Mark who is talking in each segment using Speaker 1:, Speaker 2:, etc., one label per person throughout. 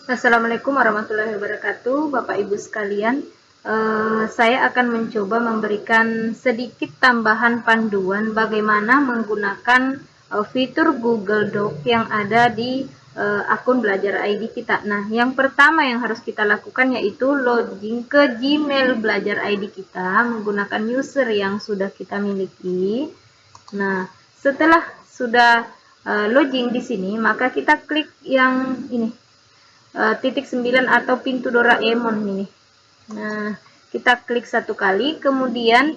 Speaker 1: Assalamualaikum warahmatullahi wabarakatuh, Bapak Ibu sekalian. Saya akan mencoba memberikan sedikit tambahan panduan bagaimana menggunakan fitur Google Doc yang ada di akun Belajar ID kita. Nah, yang pertama yang harus kita lakukan yaitu login ke Gmail Belajar ID kita menggunakan user yang sudah kita miliki. Nah, setelah sudah login di sini, maka kita klik yang ini titik 9 atau pintu Doraemon ini. Nah, kita klik satu kali, kemudian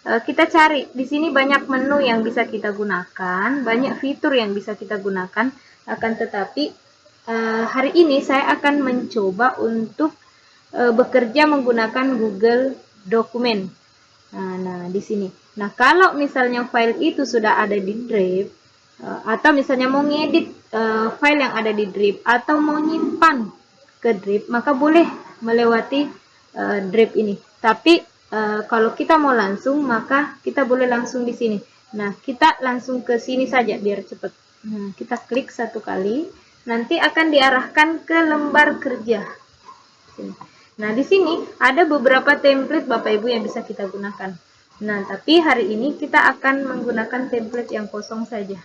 Speaker 1: kita cari. Di sini banyak menu yang bisa kita gunakan, banyak fitur yang bisa kita gunakan. Akan tetapi hari ini saya akan mencoba untuk bekerja menggunakan Google Dokumen. Nah, di sini. Nah, kalau misalnya file itu sudah ada di Drive, atau misalnya mau ngedit file yang ada di Drive, atau mau nyimpan ke Drive, maka boleh melewati Drive ini. Tapi kalau kita mau langsung, maka kita boleh langsung di sini. Nah, kita langsung ke sini saja biar cepat. Nah, kita klik satu kali, nanti akan diarahkan ke lembar kerja. Nah, di sini ada beberapa template Bapak Ibu yang bisa kita gunakan. Nah, tapi hari ini kita akan menggunakan template yang kosong saja.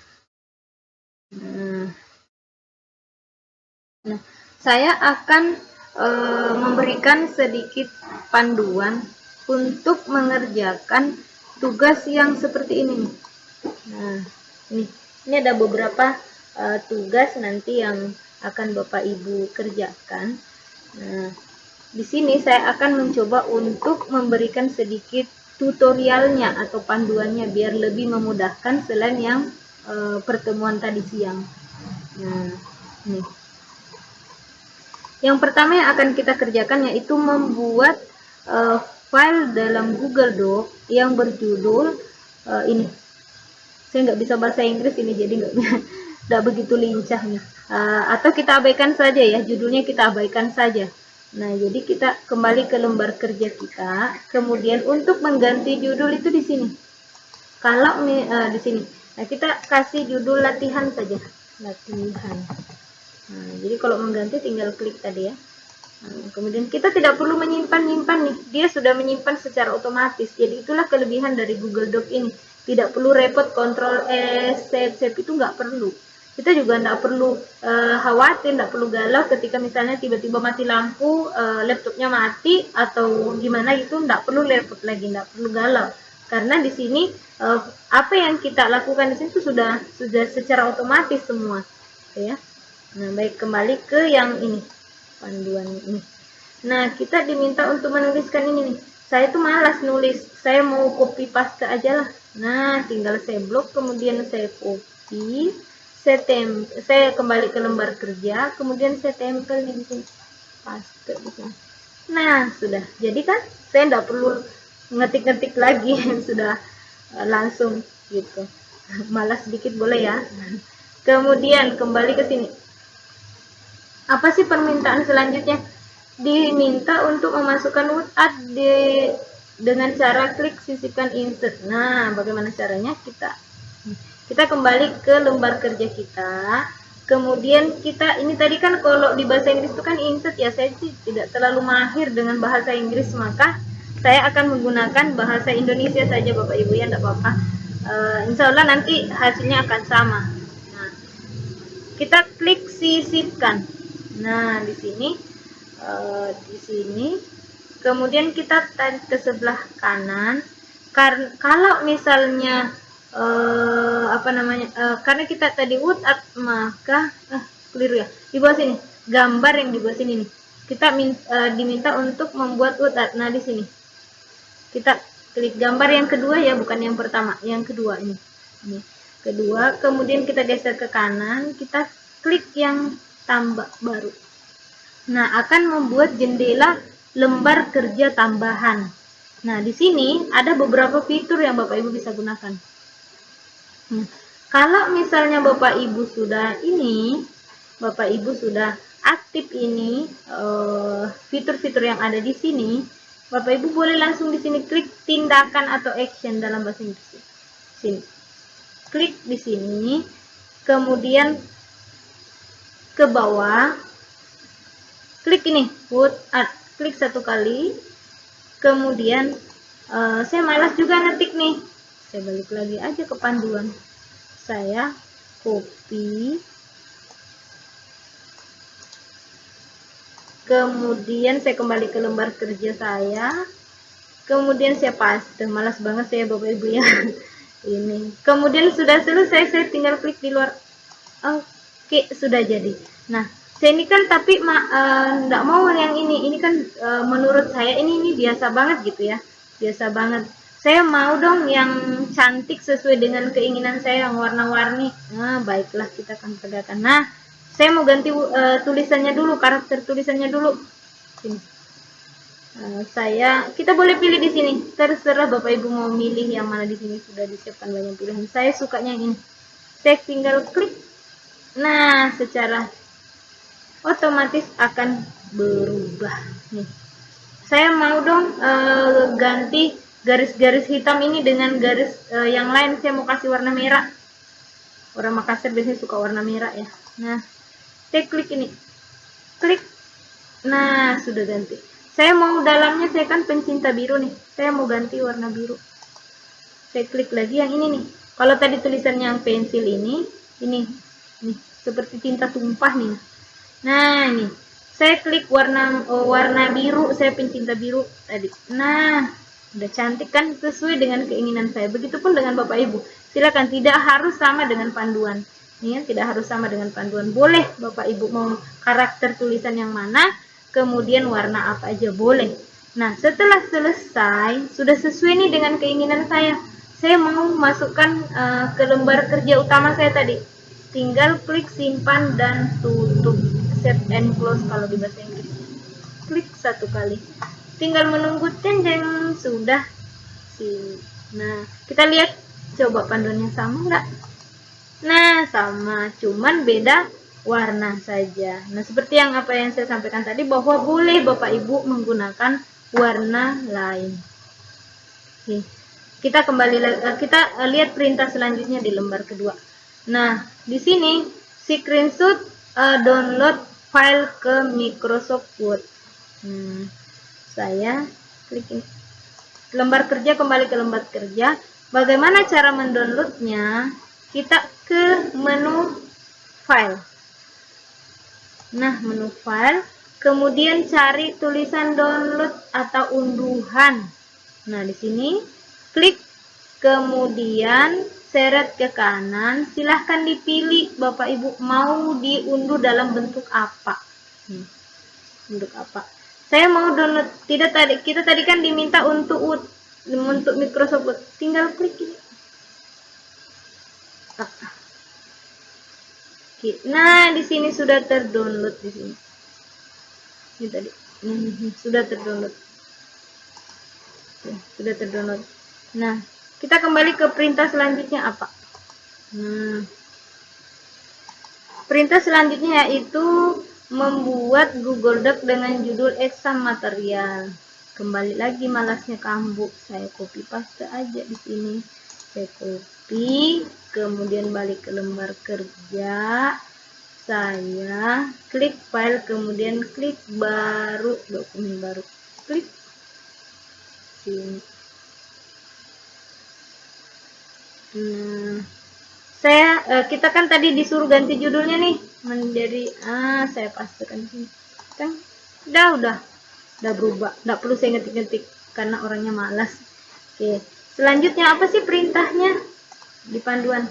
Speaker 1: Nah, saya akan memberikan sedikit panduan untuk mengerjakan tugas yang seperti ini. Nah, ini ada beberapa tugas nanti yang akan Bapak Ibu kerjakan. Nah, di sini saya akan mencoba untuk memberikan sedikit tutorialnya atau panduannya biar lebih memudahkan selain yang pertemuan tadi siang. Nah, ini. Yang pertama yang akan kita kerjakan yaitu membuat file dalam Google Doc yang berjudul ini. Saya nggak bisa bahasa Inggris ini, jadi nggak begitu lincah nih. Atau kita abaikan saja ya, judulnya kita abaikan saja. Nah, jadi kita kembali ke lembar kerja kita. Kemudian untuk mengganti judul itu di sini. Kalau di sini, nah kita kasih judul latihan saja, latihan. Nah, jadi kalau mengganti tinggal klik tadi ya. Nah, kemudian kita tidak perlu menyimpan-nyimpan nih, dia sudah menyimpan secara otomatis. Jadi itulah kelebihan dari Google Doc ini. Tidak perlu repot kontrol save itu nggak perlu. Kita juga nggak perlu khawatir, nggak perlu galau ketika misalnya tiba-tiba mati lampu, laptopnya mati atau gimana itu, nggak perlu repot lagi, nggak perlu galau. Karena di sini apa yang kita lakukan di sini itu sudah secara otomatis semua, ya. Nah, baik, kembali ke yang ini, panduan ini. Nah, kita diminta untuk menuliskan ini nih. Saya tuh malas nulis, saya mau copy paste aja lah. Nah, tinggal saya blok, kemudian saya copy, saya kembali ke lembar kerja, kemudian saya tempel di sini, paste di sini. Nah, sudah. Jadi kan saya tidak perlu ngetik-ngetik lagi, sudah langsung gitu. Malas sedikit boleh ya. Kemudian kembali ke sini. Apa sih permintaan selanjutnya? Diminta untuk memasukkan WhatsApp dengan cara klik sisipkan insert. Nah, bagaimana caranya? Kita kembali ke lembar kerja kita. Kemudian kita ini tadi kan kalau di bahasa Inggris itu kan insert ya, saya sih tidak terlalu mahir dengan bahasa Inggris, maka saya akan menggunakan bahasa Indonesia saja Bapak Ibu ya, tidak apa-apa. Insya Allah nanti hasilnya akan sama. Nah, kita klik sisipkan. Nah, di sini kemudian kita tarik ke sebelah kanan. Kalau misalnya karena kita tadi WhatsApp, maka keliru ya, di bawah sini gambar yang di bawah sini nih, kita diminta untuk membuat WhatsApp. Nah, di sini kita klik gambar yang kedua ya, bukan yang pertama, yang kedua ini kedua, kemudian kita geser ke kanan, kita klik yang tambah baru. Nah, akan membuat jendela lembar kerja tambahan. Nah, di sini ada beberapa fitur yang Bapak Ibu bisa gunakan. Kalau misalnya Bapak Ibu sudah aktif ini fitur-fitur yang ada di sini, Bapak Ibu boleh langsung di sini klik tindakan atau action dalam bahasa Inggris. Sini. Klik di sini, kemudian ke bawah klik ini put art, klik satu kali. Kemudian saya malas juga ngetik nih, saya balik lagi aja ke panduan, saya copy, kemudian saya kembali ke lembar kerja saya, kemudian saya paste. Malas banget saya Bapak Ibu ya. Ini kemudian sudah selesai, saya tinggal klik di luar. Oke, sudah jadi. Nah, saya ini kan tapi enggak mau yang ini kan menurut saya ini biasa banget gitu ya, biasa banget. Saya mau dong yang cantik sesuai dengan keinginan saya, yang warna-warni. Nah, baiklah, kita akan tegakkan. Nah, saya mau ganti tulisannya dulu, karakter tulisannya dulu. Sini. Kita boleh pilih di sini, terserah Bapak Ibu mau milih yang mana. Di sini sudah disiapkan banyak pilihan. Saya sukanya yang ini. Saya tinggal klik. Nah, secara otomatis akan berubah nih. Saya mau dong ganti garis-garis hitam ini dengan garis yang lain. Saya mau kasih warna merah. Orang Makassar biasanya suka warna merah ya. Nah, saya klik ini, klik. Nah, sudah ganti. Saya mau dalamnya, saya kan pencinta biru nih, saya mau ganti warna biru. Saya klik lagi yang ini nih. Kalau tadi tulisannya yang pensil ini nih seperti tinta tumpah nih. Nah, ini saya klik warna biru, saya pencinta biru tadi. Nah, udah cantik kan, sesuai dengan keinginan saya. Begitupun dengan Bapak Ibu. Silakan, tidak harus sama dengan panduan. Ini ya, tidak harus sama dengan panduan. Boleh Bapak Ibu mau karakter tulisan yang mana, kemudian warna apa aja boleh. Nah, setelah selesai, sudah sesuai nih dengan keinginan saya. Saya mau masukkan ke lembar kerja utama saya tadi. Tinggal klik simpan dan tutup, save and close kalau di bahasa Inggris. Klik satu kali, tinggal menunggu jeng sudah sih. Nah, kita lihat coba panduannya sama enggak? Nah, sama, cuman beda warna saja. Nah, seperti yang saya sampaikan tadi, bahwa boleh Bapak Ibu menggunakan warna lain. Oke. Kita lihat perintah selanjutnya di lembar kedua. Nah, di sini screenshot download file ke Microsoft Word. Saya klik ini. Lembar kerja, kembali ke lembar kerja. Bagaimana cara mendownloadnya? Kita ke menu file. Nah, menu file, kemudian cari tulisan download atau unduhan. Nah, di sini klik, kemudian seret ke kanan. Silahkan dipilih Bapak Ibu mau diunduh dalam bentuk apa. Bentuk apa? Saya mau download. Tidak, kita tadi kan diminta untuk Microsoft Word. Tinggal klik ini. Nah, di sini sudah terdownload di sini. Ini tadi. Sudah terdownload. Sudah terdownload. Nah, kita kembali ke perintah selanjutnya apa? Perintah selanjutnya yaitu membuat Google Doc dengan judul exam material. Kembali lagi, malasnya kambuh. Saya copy paste aja di sini. Saya copy, kemudian balik ke lembar kerja. Saya klik file, kemudian klik baru, dokumen baru. Klik sini. Kita kan tadi disuruh ganti judulnya nih menjadi saya pastikan di sini. Kan udah berubah. Nggak perlu saya ngetik-ngetik karena orangnya malas. Oke. Selanjutnya apa sih perintahnya di panduan?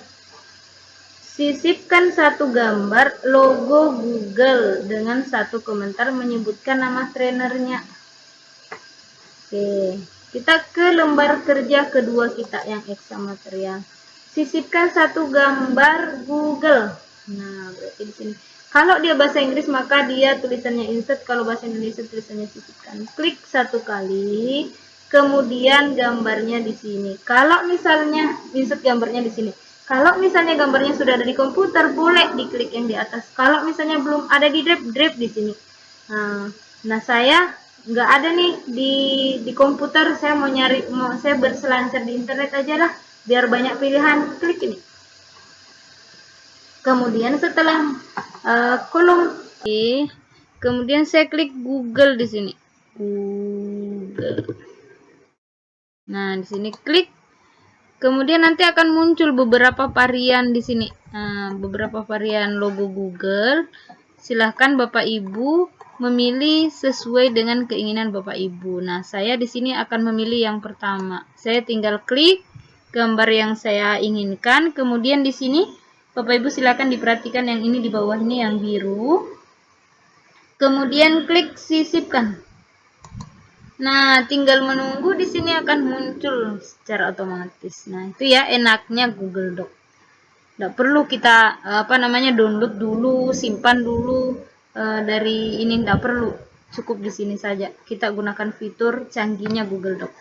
Speaker 1: Sisipkan satu gambar logo Google dengan satu komentar menyebutkan nama trainernya. Oke. Kita ke lembar kerja kedua kita yang exam material. Sisipkan satu gambar Google. Nah, berarti di sini. Kalau dia bahasa Inggris maka dia tulisannya insert, kalau bahasa Indonesia tulisannya sisipkan. Klik satu kali, kemudian gambarnya di sini. Kalau misalnya insert gambarnya di sini. Kalau misalnya gambarnya sudah ada di komputer, boleh diklik yang di atas. Kalau misalnya belum ada di drive di sini. Nah, saya nggak ada nih di komputer, saya saya berselancar di internet aja lah biar banyak pilihan. Klik ini, kemudian setelah kolom Kemudian saya klik Google di sini. Google. Nah, di sini klik. Kemudian nanti akan muncul beberapa varian di sini. Beberapa varian logo Google. Silahkan Bapak Ibu memilih sesuai dengan keinginan Bapak Ibu. Nah, saya di sini akan memilih yang pertama. Saya tinggal klik gambar yang saya inginkan. Kemudian di sini Bapak Ibu silahkan diperhatikan yang ini di bawah ini yang biru. Kemudian klik sisipkan. Nah, tinggal menunggu di sini akan muncul secara otomatis. Nah, itu ya enaknya Google Doc. Tidak perlu kita download dulu, simpan dulu dari ini, tidak perlu. Cukup di sini saja. Kita gunakan fitur canggihnya Google Doc.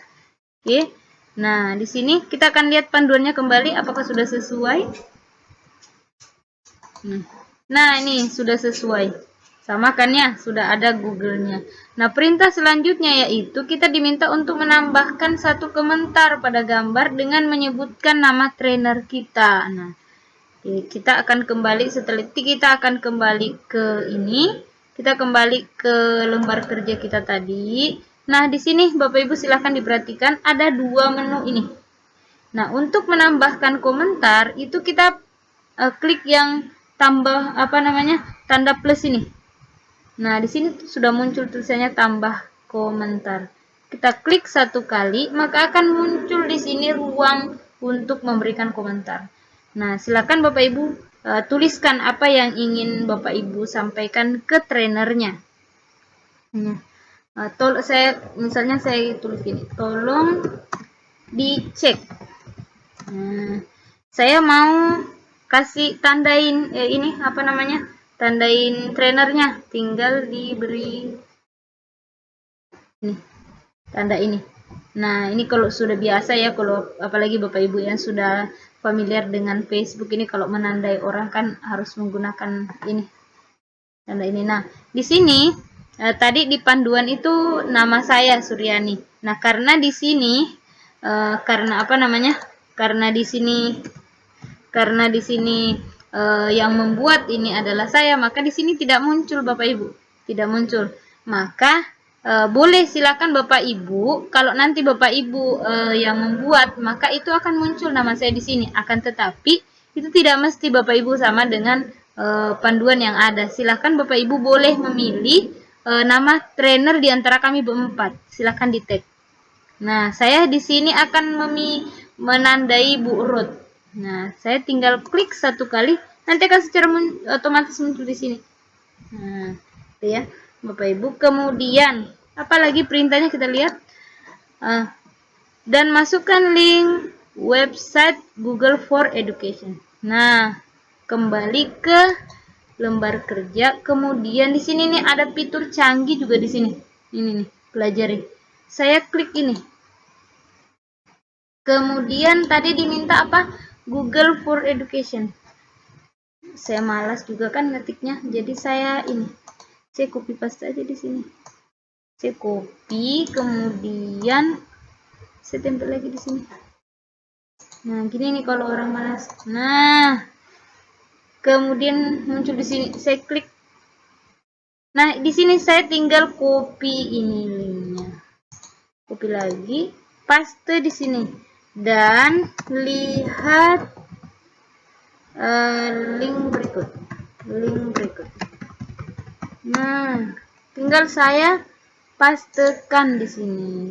Speaker 1: Oke. Nah, di sini kita akan lihat panduannya kembali apakah sudah sesuai. Nah, ini sudah sesuai. Sama kan ya, sudah ada Google-nya. Nah, perintah selanjutnya yaitu kita diminta untuk menambahkan satu komentar pada gambar dengan menyebutkan nama trainer kita. Nah, kita akan kembali setelah itu kita akan kembali ke ini. Kita kembali ke lembar kerja kita tadi. Nah, di sini Bapak Ibu silahkan diperhatikan ada dua menu ini. Nah, untuk menambahkan komentar itu kita klik yang tambah tanda plus ini. Nah, di sini sudah muncul tulisannya tambah komentar. Kita klik satu kali, maka akan muncul di sini ruang untuk memberikan komentar. Nah, silakan Bapak Ibu tuliskan apa yang ingin Bapak Ibu sampaikan ke trainernya. Misalnya saya tulis gini, tolong dicek. Saya mau kasih tandain tandain trainernya, tinggal diberi nih tanda ini. Nah, ini kalau sudah biasa ya, kalau apalagi Bapak Ibu yang sudah familiar dengan Facebook ini, kalau menandai orang kan harus menggunakan ini tanda ini. Nah, di sini tadi di panduan itu nama saya Suryani. Nah, karena di sini karena di sini yang membuat ini adalah saya, maka di sini tidak muncul Bapak Ibu, tidak muncul. Maka boleh silakan Bapak Ibu, kalau nanti Bapak Ibu yang membuat, maka itu akan muncul nama saya di sini. Akan tetapi itu tidak mesti Bapak Ibu sama dengan panduan yang ada. Silakan Bapak Ibu boleh memilih nama trainer di antara kami berempat. Silakan di tag. Nah, saya di sini akan menandai Bu Ruth. Nah, saya tinggal klik satu kali, nanti akan secara otomatis muncul di sini. Nah, itu ya, Bapak Ibu. Kemudian, apalagi perintahnya kita lihat. Dan masukkan link website Google for Education. Nah, kembali ke lembar kerja. Kemudian di sini nih ada fitur canggih juga di sini. Ini nih, pelajari. Saya klik ini. Kemudian tadi diminta apa? Google for Education. Saya malas juga kan ngetiknya, jadi saya copy paste aja di sini. Saya copy, kemudian saya tempel lagi di sini. Nah, gini nih kalau orang malas. Nah, kemudian muncul di sini. Saya klik. Nah, di sini saya tinggal copy ini linknya. Copy lagi, paste di sini. Dan lihat link berikut. Nah, tinggal saya pastekan di sini.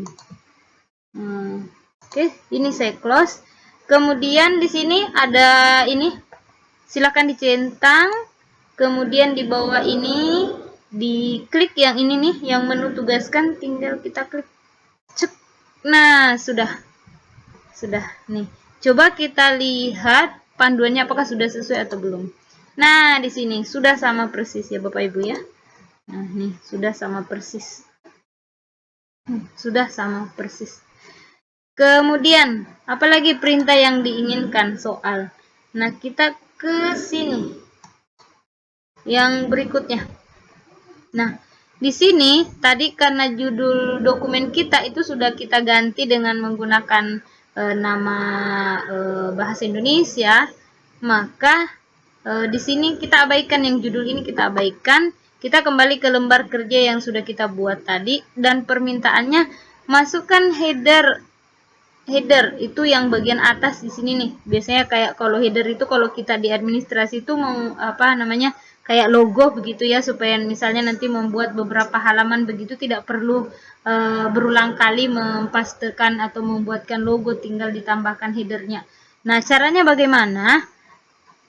Speaker 1: Oke, ini saya close. Kemudian di sini ada ini, silakan dicentang. Kemudian di bawah ini diklik yang ini nih, yang menu tugaskan, tinggal kita klik. Cek. Nah, sudah nih. Coba kita lihat panduannya apakah sudah sesuai atau belum. Nah, di sini sudah sama persis ya Bapak Ibu ya. Nah, nih sudah sama persis. Sudah sama persis. Kemudian, apalagi perintah yang diinginkan soal. Nah, kita ke sini. Yang berikutnya. Nah, di sini tadi karena judul dokumen kita itu sudah kita ganti dengan menggunakan nama bahasa Indonesia, maka di sini kita abaikan yang judul ini, kita abaikan. kita kembali ke lembar kerja yang sudah kita buat tadi, dan permintaannya masukkan header itu yang bagian atas di sini nih. Biasanya kayak kalau header itu kalau kita di administrasi itu mau apa namanya, kayak logo begitu ya, supaya misalnya nanti membuat beberapa halaman begitu tidak perlu berulang kali mempastekan atau membuatkan logo, tinggal ditambahkan headernya. Nah, caranya bagaimana?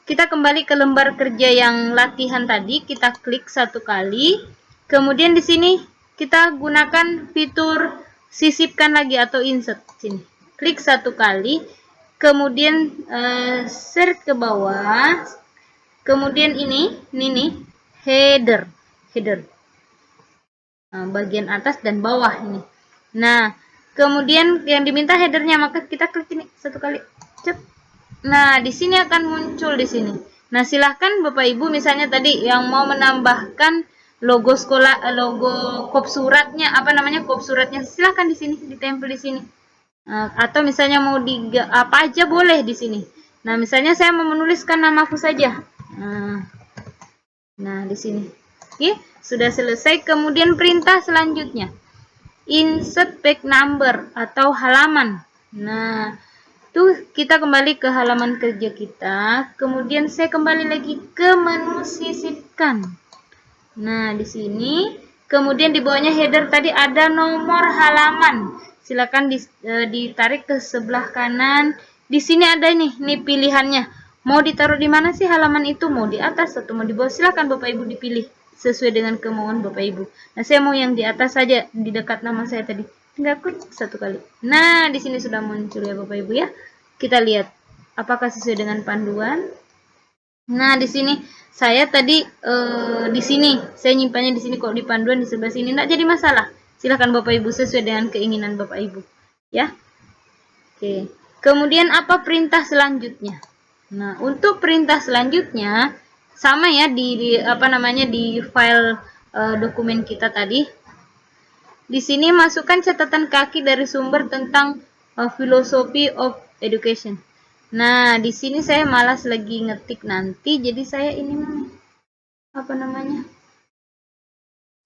Speaker 1: Kita kembali ke lembar kerja yang latihan tadi, kita klik satu kali, kemudian di sini kita gunakan fitur sisipkan lagi atau insert. Sini, klik satu kali, kemudian search ke bawah, kemudian ini nih, header, bagian atas dan bawah ini. Nah, kemudian yang diminta headernya, maka kita klik ini satu kali, cep. Nah, di sini akan muncul di sini. Nah, silahkan Bapak Ibu misalnya tadi yang mau menambahkan logo sekolah, logo kop suratnya, apa namanya, kop suratnya, silahkan di sini, ditempel di sini. Atau misalnya mau di apa aja boleh di sini. Nah, misalnya saya mau menuliskan namaku saja. Nah, di sini. Oke, sudah selesai. Kemudian perintah selanjutnya, insert page number atau halaman. Nah, tuh kita kembali ke halaman kerja kita, kemudian saya kembali lagi ke menu sisipkan. Nah, di sini kemudian di bawahnya header tadi ada nomor halaman, silakan ditarik ke sebelah kanan. Di sini ada nih pilihannya, mau ditaruh di mana sih halaman itu, mau di atas atau mau di bawah, silakan Bapak Ibu dipilih sesuai dengan kemauan Bapak Ibu. Nah, saya mau yang di atas saja, di dekat nama saya tadi. Tinggal klik satu kali. Nah, di sini sudah muncul ya Bapak Ibu ya. Kita lihat apakah sesuai dengan panduan. Nah, di sini saya tadi di sini saya nyimpannya di sini, kok di panduan di sebelah sini enggak jadi masalah. Silahkan Bapak Ibu sesuai dengan keinginan Bapak Ibu, ya. Oke. Kemudian apa perintah selanjutnya? Nah, untuk perintah selanjutnya sama ya di apa namanya, di file dokumen kita tadi. Di sini masukkan catatan kaki dari sumber tentang philosophy of education. Nah, di sini saya malas lagi ngetik nanti, jadi saya ini apa namanya?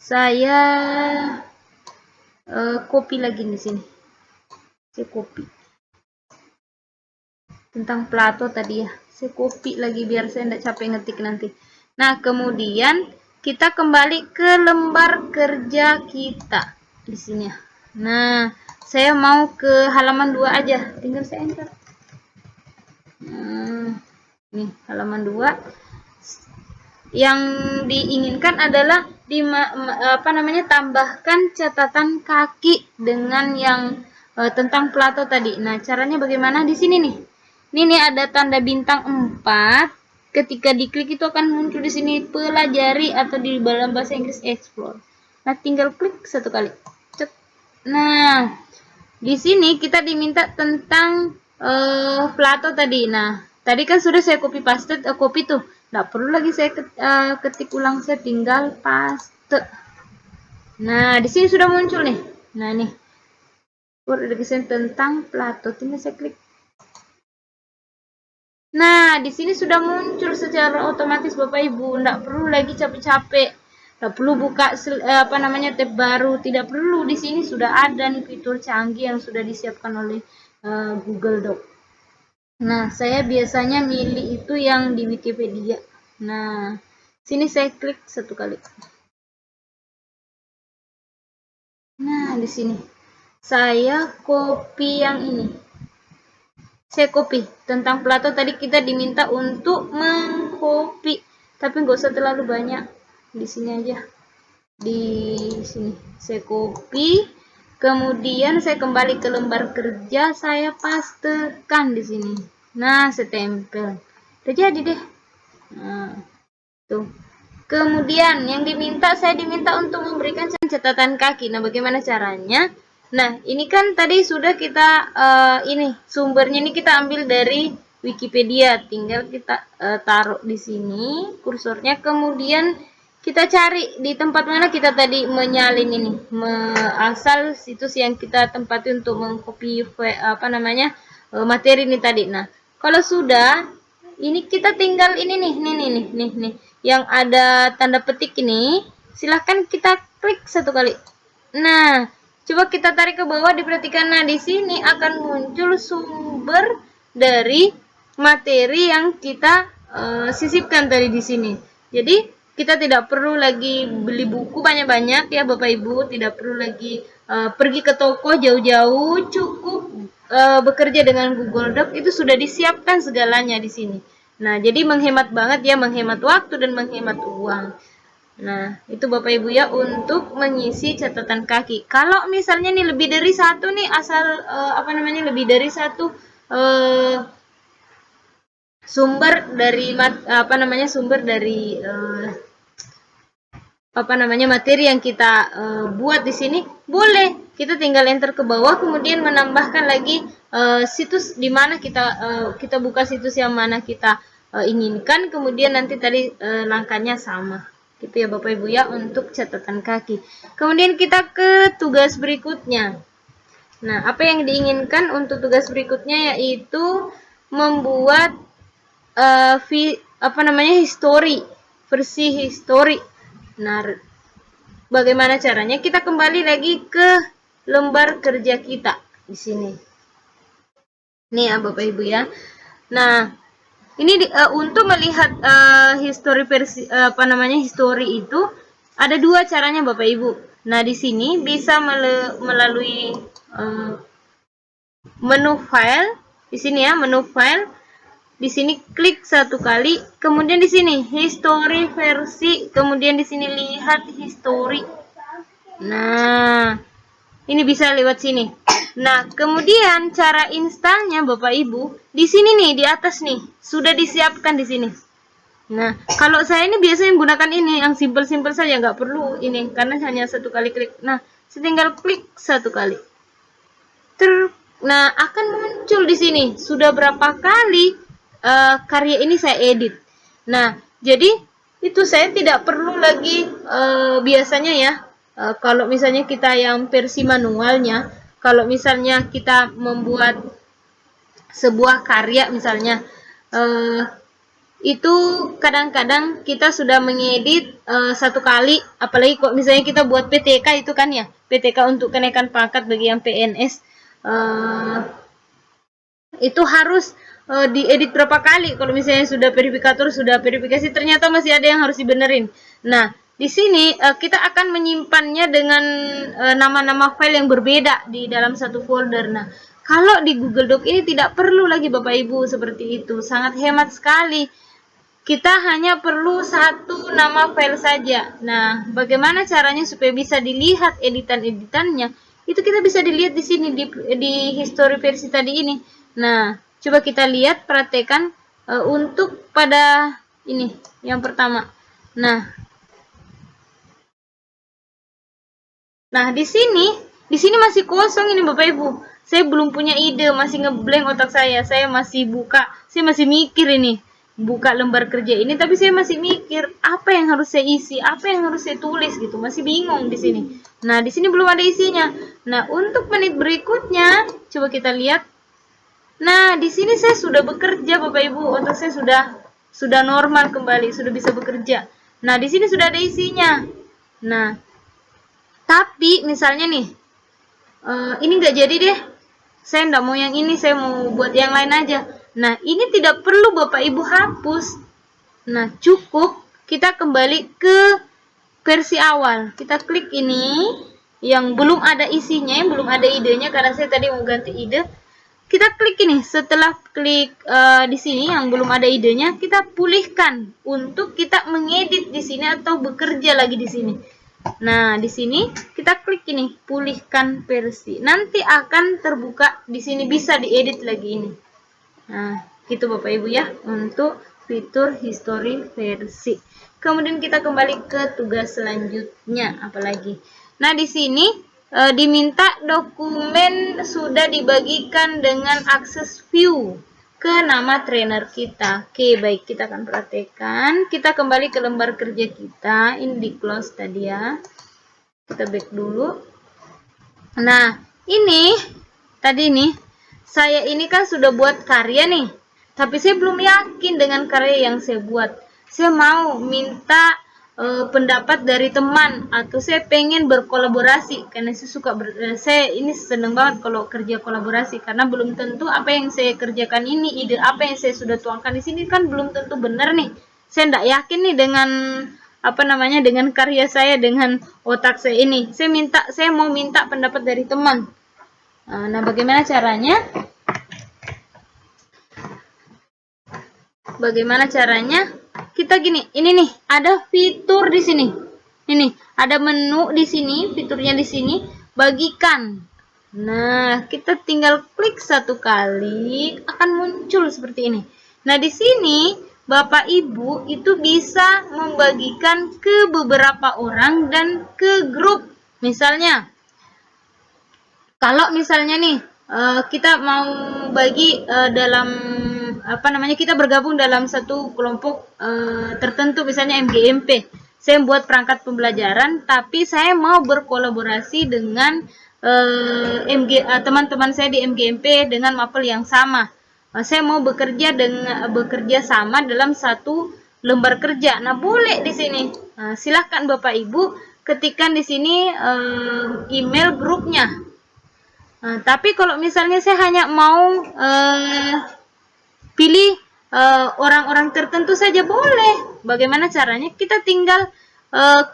Speaker 1: Saya copy lagi di sini. Saya copy tentang Plato tadi ya. Saya copy lagi biar saya tidak capek ngetik nanti. Nah, kemudian kita kembali ke lembar kerja kita di sini ya. Nah, saya mau ke halaman 2 aja, tinggal saya enter. Nih, halaman 2. Yang diinginkan adalah apa namanya, tambahkan catatan kaki dengan yang tentang Plato tadi. Nah, caranya bagaimana? Di sini nih. Ini ada tanda bintang 4. Ketika diklik itu akan muncul di sini pelajari atau di dalam bahasa Inggris explore. Nah, tinggal klik satu kali. Nah, di sini kita diminta tentang Plato tadi. Nah, tadi kan sudah saya copy paste, copy tuh. Nggak perlu lagi saya ketik ulang, saya tinggal paste. Nah, di sini sudah muncul nih. Nah, nih. Education tentang Plato, tinggal saya klik. Nah, di sini sudah muncul secara otomatis Bapak Ibu, nggak perlu lagi capek-capek. Tidak perlu buka apa namanya, tab baru, tidak perlu. Di sini sudah ada nih fitur canggih yang sudah disiapkan oleh Google Doc. Nah, saya biasanya milih itu yang di Wikipedia. Nah, sini saya klik satu kali. Nah, di sini saya copy yang ini. Saya copy tentang Plato tadi, kita diminta untuk mengcopy, tapi nggak usah terlalu banyak. Di sini aja, di sini saya copy, kemudian saya kembali ke lembar kerja, saya pastekan di sini. Nah, saya tempel, udah jadi deh. Nah, tuh. Kemudian yang diminta, saya diminta untuk memberikan catatan kaki. Nah, bagaimana caranya? Nah, ini kan tadi sudah kita ini sumbernya ini kita ambil dari Wikipedia, tinggal kita taruh di sini kursornya, kemudian kita cari di tempat mana kita tadi menyalin ini, asal situs yang kita tempati untuk mengcopy apa namanya, materi ini tadi. Nah, kalau sudah ini kita tinggal ini nih yang ada tanda petik ini, silahkan kita klik satu kali. Nah, coba kita tarik ke bawah, diperhatikan. Nah, di sini akan muncul sumber dari materi yang kita sisipkan tadi di sini. Jadi, kita tidak perlu lagi beli buku banyak-banyak ya Bapak Ibu, tidak perlu lagi pergi ke toko jauh-jauh, cukup bekerja dengan Google Doc, itu sudah disiapkan segalanya di sini. Nah, jadi menghemat banget ya, menghemat waktu dan menghemat uang. Nah, itu Bapak Ibu ya untuk mengisi catatan kaki. Kalau misalnya nih lebih dari satu nih, asal lebih dari satu sumber dari materi yang kita buat di sini, boleh kita tinggal enter ke bawah, kemudian menambahkan lagi situs di mana kita buka situs yang mana kita inginkan, kemudian nanti tadi langkahnya sama. Gitu ya Bapak Ibu ya untuk catatan kaki. Kemudian kita ke tugas berikutnya. Nah, apa yang diinginkan untuk tugas berikutnya yaitu membuat versi history. Nah, bagaimana caranya? Kita kembali lagi ke lembar kerja kita di sini. Nih ya Bapak Ibu ya. Nah, ini untuk melihat history itu ada dua caranya Bapak Ibu. Nah, di sini bisa melalui menu file. Di sini ya, menu file. Di sini klik satu kali, kemudian di sini history versi, kemudian di sini lihat history. Nah, ini bisa lewat sini. Nah, kemudian cara installnya Bapak Ibu, di sini nih di atas nih sudah disiapkan di sini. Nah, kalau saya ini biasanya menggunakan ini yang simple-simple saja, nggak perlu ini karena hanya satu kali klik. Nah, saya tinggal klik satu kali. Nah, akan muncul di sini sudah berapa kali karya ini saya edit. Nah, jadi itu saya tidak perlu lagi biasanya ya, kalau misalnya kita yang versi manualnya, kalau misalnya kita membuat sebuah karya misalnya, itu kadang-kadang kita sudah mengedit satu kali, apalagi kok misalnya kita buat PTK itu kan ya, PTK untuk kenaikan pangkat bagi yang PNS, itu harus diedit berapa kali. Kalau misalnya sudah verifikasi ternyata masih ada yang harus dibenerin. Nah, di sini kita akan menyimpannya dengan nama-nama file yang berbeda di dalam satu folder. Nah, kalau di Google Doc ini tidak perlu lagi Bapak Ibu seperti itu. Sangat hemat sekali. Kita hanya perlu satu nama file saja. Nah, bagaimana caranya supaya bisa dilihat editan-editannya? Itu kita bisa dilihat di sini di history versi tadi ini. Nah, coba kita lihat, praktekkan untuk pada ini yang pertama. Nah, di sini masih kosong ini Bapak Ibu. Saya belum punya ide, masih ngeblank otak saya. Saya masih mikir ini. Buka lembar kerja ini, tapi saya masih mikir apa yang harus saya isi, apa yang harus saya tulis gitu. Masih bingung di sini. Nah, di sini belum ada isinya. Nah, untuk menit berikutnya, coba kita lihat. Nah, di sini saya sudah bekerja Bapak Ibu. Otak saya sudah normal kembali, sudah bisa bekerja. Nah, di sini sudah ada isinya. Nah, tapi misalnya nih, ini nggak jadi deh. Saya nggak mau yang ini, saya mau buat yang lain aja. Nah, ini tidak perlu Bapak Ibu hapus. Nah, cukup kita kembali ke versi awal. Kita klik ini yang belum ada isinya, yang belum ada idenya karena saya tadi mau ganti ide. Kita klik ini. Setelah klik di sini yang belum ada idenya, kita pulihkan untuk kita mengedit di sini atau bekerja lagi di sini. Nah, di sini kita klik ini, pulihkan versi. Nanti akan terbuka di sini, bisa diedit lagi ini. Nah, gitu Bapak Ibu ya untuk fitur history versi. Kemudian kita kembali ke tugas selanjutnya, apalagi. Nah, di sini diminta dokumen sudah dibagikan dengan akses view ke nama trainer kita. Oke, baik, kita akan praktekkan. Kita kembali ke lembar kerja kita, ini di close tadi ya. Kita back dulu. Nah, ini tadi nih, saya ini kan sudah buat karya nih, tapi saya belum yakin dengan karya yang saya buat. Saya mau minta pendapat dari teman, atau saya pengen berkolaborasi karena saya suka saya ini seneng banget kalau kerja kolaborasi, karena belum tentu apa yang saya kerjakan ini, ide apa yang saya sudah tuangkan di sini kan belum tentu benar nih. Saya tidak yakin nih dengan apa namanya, dengan karya saya, dengan otak saya ini. Saya mau minta pendapat dari teman. Nah, bagaimana caranya? Bagaimana caranya? Kita gini, ini nih, ada fitur di sini. Ini, ada menu di sini, fiturnya di sini, bagikan. Nah, kita tinggal klik satu kali, akan muncul seperti ini. Nah, di sini Bapak Ibu itu bisa membagikan ke beberapa orang dan ke grup. Misalnya, kalau misalnya nih kita mau bagi dalam apa namanya, kita bergabung dalam satu kelompok tertentu, misalnya MGMP. Saya buat perangkat pembelajaran, tapi saya mau berkolaborasi dengan teman-teman saya di MGMP dengan mapel yang sama. Saya mau bekerja sama dalam satu lembar kerja. Nah, boleh di sini. Silahkan Bapak Ibu ketikkan di sini email grupnya. Tapi kalau misalnya saya hanya mau pilih orang-orang tertentu saja, boleh. Bagaimana caranya? Kita tinggal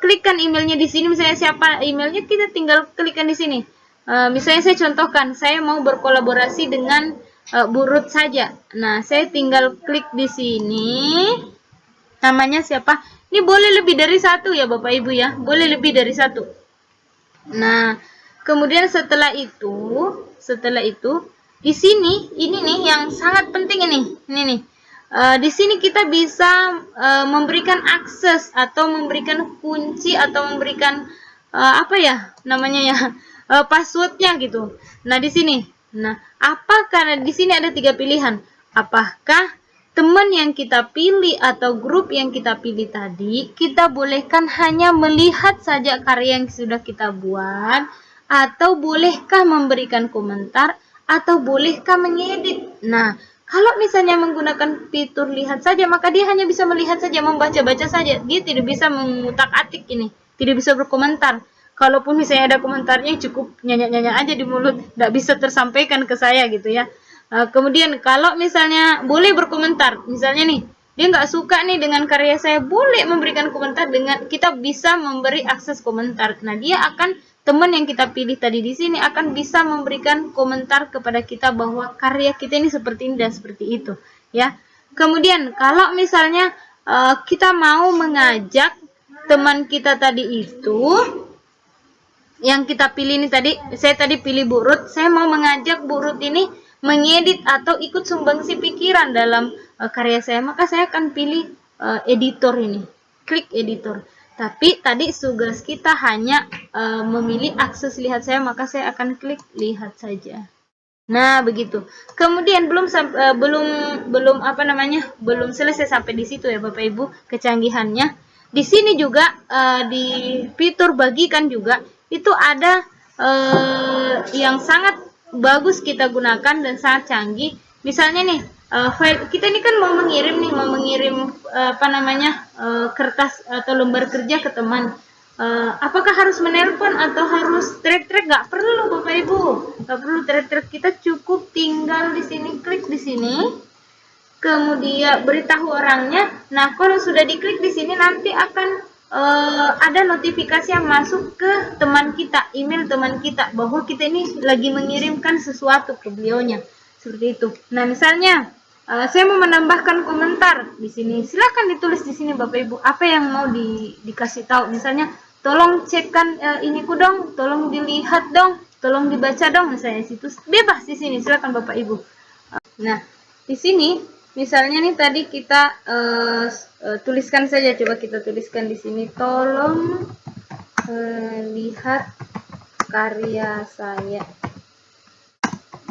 Speaker 1: klikkan emailnya di sini. Misalnya siapa emailnya, kita tinggal klikkan di sini. Misalnya saya contohkan, saya mau berkolaborasi dengan Bu Ruth saja. Nah, saya tinggal klik di sini. Namanya siapa? Ini boleh lebih dari satu ya Bapak Ibu ya. Boleh lebih dari satu. Nah, kemudian setelah itu di sini ini nih yang sangat penting ini nih. Di sini kita bisa memberikan akses atau memberikan kunci atau memberikan apa ya namanya ya, passwordnya gitu. Nah, di sini. Nah, apakah di sini ada 3 pilihan? Apakah teman yang kita pilih atau grup yang kita pilih tadi, kita bolehkan hanya melihat saja karya yang sudah kita buat, atau bolehkah memberikan komentar, atau bolehkah mengedit. Nah, kalau misalnya menggunakan fitur lihat saja, maka dia hanya bisa melihat saja, membaca-baca saja. Dia tidak bisa mengutak-atik ini, tidak bisa berkomentar. Kalaupun misalnya ada komentarnya, cukup nyanyi-nyanyi aja di mulut, tidak bisa tersampaikan ke saya gitu ya. Kemudian kalau misalnya boleh berkomentar, misalnya nih dia nggak suka nih dengan karya saya, boleh memberikan komentar, dengan kita bisa memberi akses komentar. Nah, dia akan, teman yang kita pilih tadi di sini akan bisa memberikan komentar kepada kita bahwa karya kita ini seperti ini dan seperti itu ya. Kemudian kalau misalnya kita mau mengajak teman kita tadi itu, yang kita pilih ini tadi, saya tadi pilih Bu Ruth, saya mau mengajak Bu Ruth ini mengedit atau ikut sumbangsi pikiran dalam karya saya, maka saya akan pilih editor ini, klik editor. Tapi tadi tugas kita hanya memilih akses lihat saya, maka saya akan klik lihat saja. Nah, begitu. Kemudian belum apa namanya, belum selesai sampai di situ ya Bapak Ibu kecanggihannya. Di sini juga di fitur bagikan juga itu ada yang sangat bagus kita gunakan dan sangat canggih. Misalnya nih, file kita ini kan mau mengirim apa namanya, kertas atau lembar kerja ke teman. Apakah harus menelpon atau harus teriak-teriak? Nggak perlu Bapak Ibu, nggak perlu teriak-teriak. Kita cukup tinggal di sini, klik di sini, kemudian beritahu orangnya. Nah, kalau sudah diklik di sini, nanti akan ada notifikasi yang masuk ke teman kita, email teman kita, bahwa kita ini lagi mengirimkan sesuatu ke beliaunya, seperti itu. Nah, misalnya saya mau menambahkan komentar di sini, silakan ditulis di sini Bapak Ibu apa yang mau dikasih tahu. Misalnya, tolong cekkan iniku dong, tolong dilihat dong, tolong dibaca dong, misalnya situ bebas di sini, silakan Bapak Ibu. Nah, di sini misalnya nih tadi kita tuliskan saja, coba kita tuliskan di sini, tolong lihat karya saya.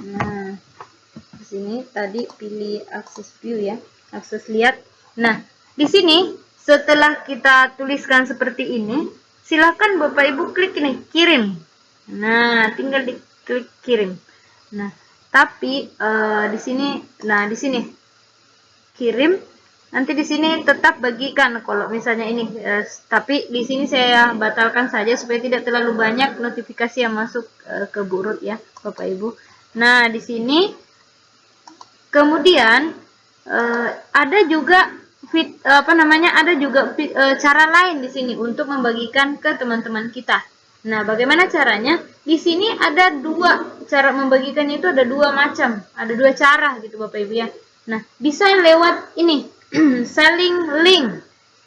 Speaker 1: Nah, di sini tadi pilih akses view ya, akses lihat. Nah, di sini setelah kita tuliskan seperti ini, silakan Bapak Ibu klik ini, kirim. Nah, tinggal diklik kirim. Nah, tapi di sini, nah di sini kirim. Nanti di sini tetap bagikan kalau misalnya ini, tapi di sini saya batalkan saja supaya tidak terlalu banyak notifikasi yang masuk ke Bu Ruth ya, Bapak Ibu. Nah, di sini kemudian ada juga cara lain di sini untuk membagikan ke teman-teman kita. Nah, bagaimana caranya? Di sini ada dua cara membagikannya, itu ada dua macam, ada dua cara gitu Bapak Ibu ya. Nah, bisa lewat ini selling link.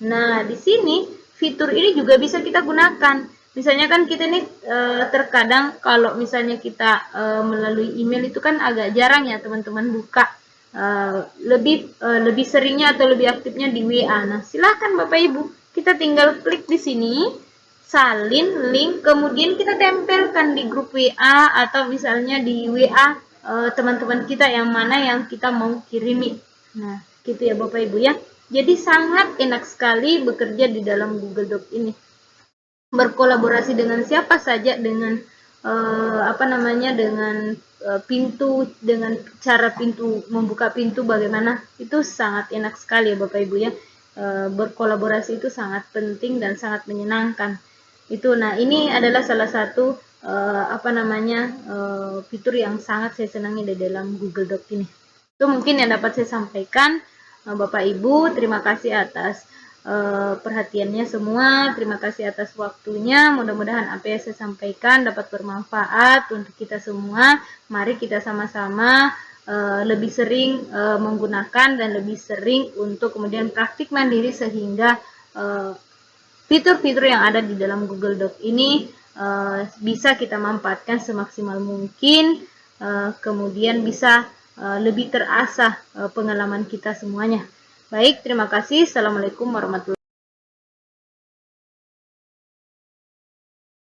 Speaker 1: Nah, di sini fitur ini juga bisa kita gunakan. Misalnya kan kita ini terkadang kalau misalnya kita melalui email itu kan agak jarang ya teman-teman buka. Lebih seringnya atau lebih aktifnya di WA. Nah, silahkan Bapak Ibu, kita tinggal klik di sini, salin link, kemudian kita tempelkan di grup WA atau misalnya di WA teman-teman kita yang mana yang kita mau kirimi. Nah, gitu ya Bapak Ibu ya. Jadi sangat enak sekali bekerja di dalam Google Doc ini. Berkolaborasi dengan siapa saja, dengan dengan pintu, dengan cara membuka pintu bagaimana, itu sangat enak sekali ya Bapak Ibu ya. Berkolaborasi itu sangat penting dan sangat menyenangkan. Nah ini adalah salah satu fitur yang sangat saya senangi di dalam Google Doc ini. Itu mungkin yang dapat saya sampaikan. Bapak Ibu, terima kasih atas perhatiannya semua. Terima kasih atas waktunya. Mudah-mudahan apa yang saya sampaikan dapat bermanfaat untuk kita semua. Mari kita sama-sama lebih sering menggunakan dan lebih sering untuk kemudian praktik mandiri sehingga fitur-fitur yang ada di dalam Google Doc ini bisa kita manfaatkan semaksimal mungkin, kemudian bisa lebih terasah pengalaman kita semuanya. Baik, terima kasih. Assalamualaikum warahmatullahi wabarakatuh.